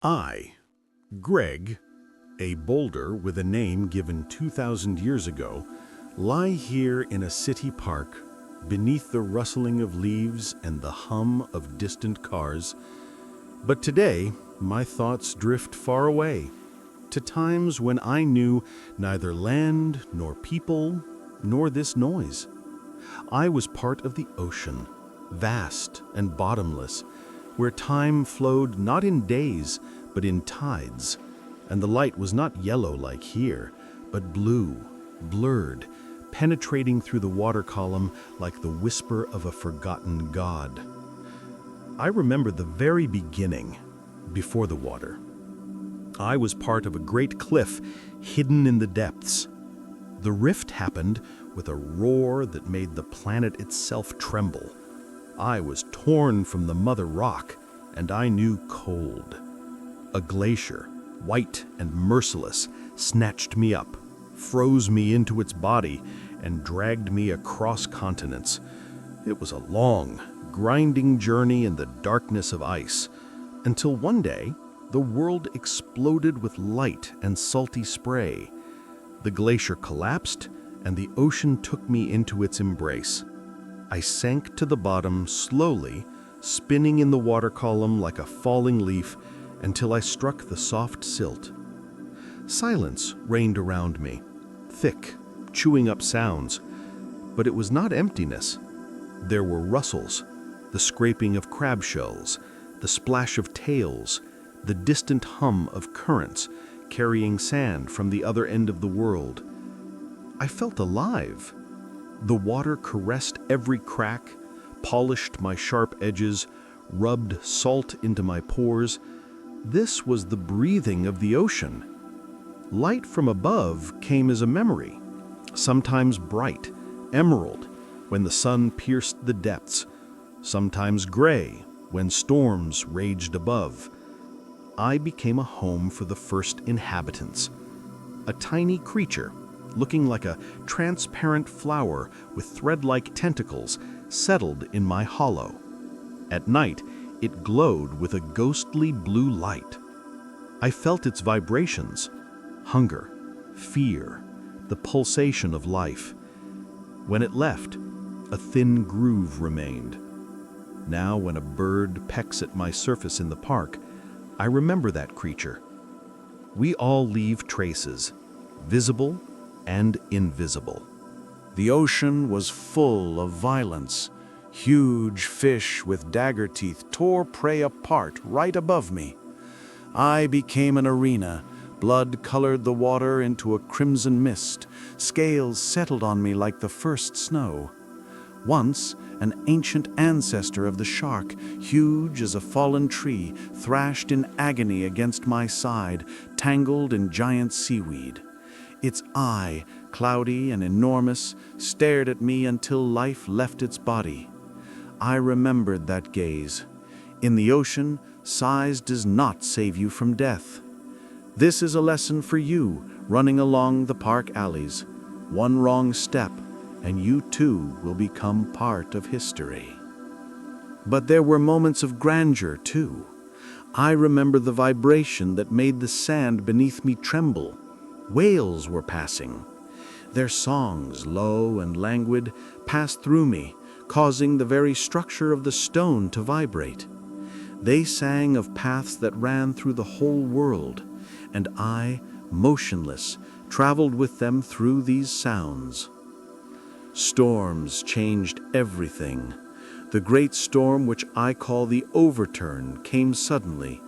I, Greg, a boulder with a name given 2,000 years ago, lie here in a city park beneath the rustling of leaves and the hum of distant cars. But today, my thoughts drift far away, to times when I knew neither land nor people nor this noise. I was part of the ocean, vast and bottomless, where time flowed not in days, but in tides, and the light was not yellow like here, but blue, blurred, penetrating through the water column like the whisper of a forgotten god. I remember the very beginning, before the water. I was part of a great cliff hidden in the depths. The rift happened with a roar that made the planet itself tremble. I was torn from the mother rock, and I knew cold. A glacier, white and merciless, snatched me up, froze me into its body, and dragged me across continents. It was a long, grinding journey in the darkness of ice, until one day, the world exploded with light and salty spray. The glacier collapsed, and the ocean took me into its embrace. I sank to the bottom slowly, spinning in the water column like a falling leaf until I struck the soft silt. Silence reigned around me, thick, chewing up sounds, but it was not emptiness. There were rustles, the scraping of crab shells, the splash of tails, the distant hum of currents carrying sand from the other end of the world. I felt alive. The water caressed every crack, polished my sharp edges, rubbed salt into my pores. This was the breathing of the ocean. Light from above came as a memory, sometimes bright, emerald, when the sun pierced the depths, sometimes gray, when storms raged above. I became a home for the first inhabitants. A tiny creature, looking like a transparent flower with thread-like tentacles, settled in my hollow. At night, it glowed with a ghostly blue light. I felt its vibrations, hunger, fear, the pulsation of life. When it left, a thin groove remained. Now, when a bird pecks at my surface in the park, I remember that creature. We all leave traces, visible and invisible. The ocean was full of violence. Huge fish with dagger teeth tore prey apart right above me. I became an arena. Blood colored the water into a crimson mist. Scales settled on me like the first snow. Once, an ancient ancestor of the shark, huge as a fallen tree, thrashed in agony against my side, tangled in giant seaweed. Its eye, cloudy and enormous, stared at me until life left its body. I remembered that gaze. In the ocean, size does not save you from death. This is a lesson for you, running along the park alleys. One wrong step, and you too will become part of history. But there were moments of grandeur too. I remember the vibration that made the sand beneath me tremble. Whales were passing. Their songs, low and languid, passed through me, causing the very structure of the stone to vibrate. They sang of paths that ran through the whole world, and I, motionless, traveled with them through these sounds. Storms changed everything. The great storm which I call the overturn came suddenly.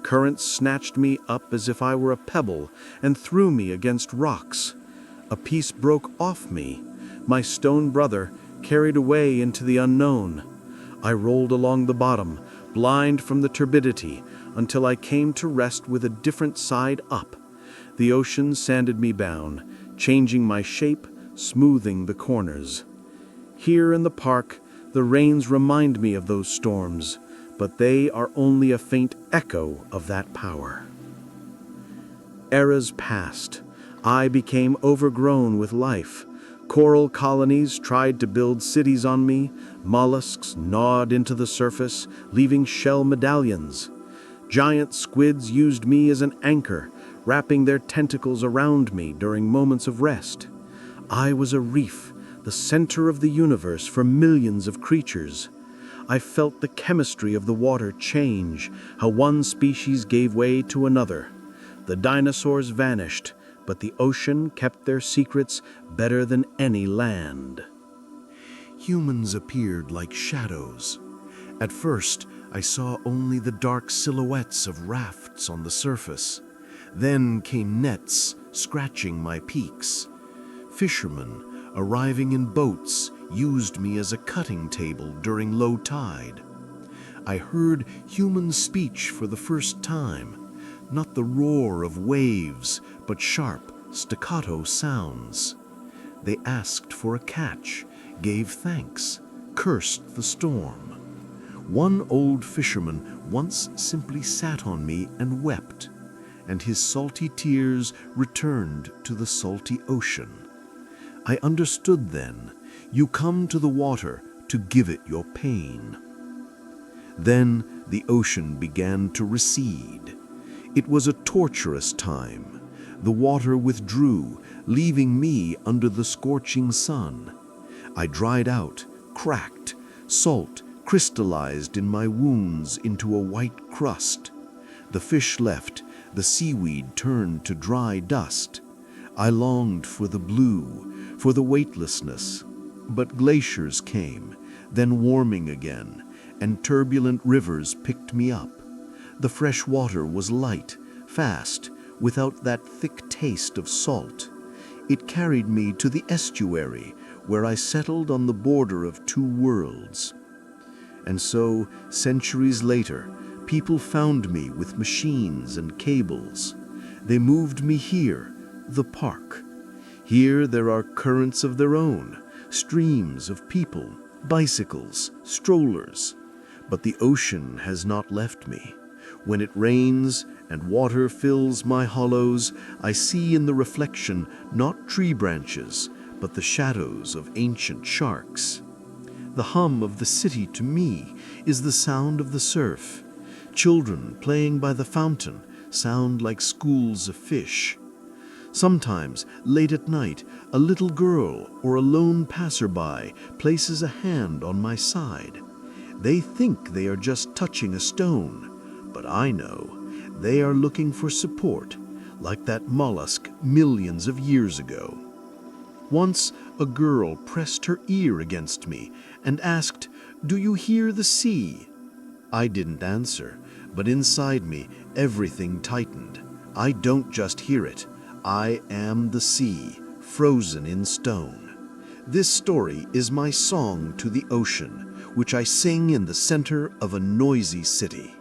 Currents snatched me up as if I were a pebble and threw me against rocks. A piece broke off me. My stone brother carried away into the unknown. I rolled along the bottom, blind from the turbidity, until I came to rest with a different side up. The ocean sanded me down, changing my shape, smoothing the corners. Here in the park, the rains remind me of those storms, but they are only a faint echo of that power. Eras passed. I became overgrown with life. Coral colonies tried to build cities on me. Mollusks gnawed into the surface, leaving shell medallions. Giant squids used me as an anchor, wrapping their tentacles around me during moments of rest. I was a reef, the center of the universe for millions of creatures. I felt the chemistry of the water change, how one species gave way to another. The dinosaurs vanished, but the ocean kept their secrets better than any land. Humans appeared like shadows. At first, I saw only the dark silhouettes of rafts on the surface. Then came nets, scratching my peaks. Fishermen, arriving in boats, used me as a cutting table during low tide. I heard human speech for the first time, not the roar of waves, but sharp, staccato sounds. They asked for a catch, gave thanks, cursed the storm. One old fisherman once simply sat on me and wept, and his salty tears returned to the salty ocean. I understood then, you come to the water to give it your pain. Then the ocean began to recede. It was a torturous time. The water withdrew, leaving me under the scorching sun. I dried out, cracked, salt crystallized in my wounds into a white crust. The fish left, the seaweed turned to dry dust. I longed for the blue, for the weightlessness. But glaciers came, then warming again, and turbulent rivers picked me up. The fresh water was light, fast, without that thick taste of salt. It carried me to the estuary, where I settled on the border of two worlds. And so, centuries later, people found me with machines and cables. They moved me here, the park. Here there are currents of their own, streams of people, bicycles, strollers. But the ocean has not left me. When it rains and water fills my hollows, I see in the reflection not tree branches, but the shadows of ancient sharks. The hum of the city to me is the sound of the surf. Children playing by the fountain sound like schools of fish. Sometimes, late at night, a little girl or a lone passerby places a hand on my side. They think they are just touching a stone, but I know they are looking for support, like that mollusk millions of years ago. Once, a girl pressed her ear against me and asked, "Do you hear the sea?" I didn't answer, but inside me, everything tightened. I don't just hear it. I am the sea, frozen in stone. This story is my song to the ocean, which I sing in the center of a noisy city.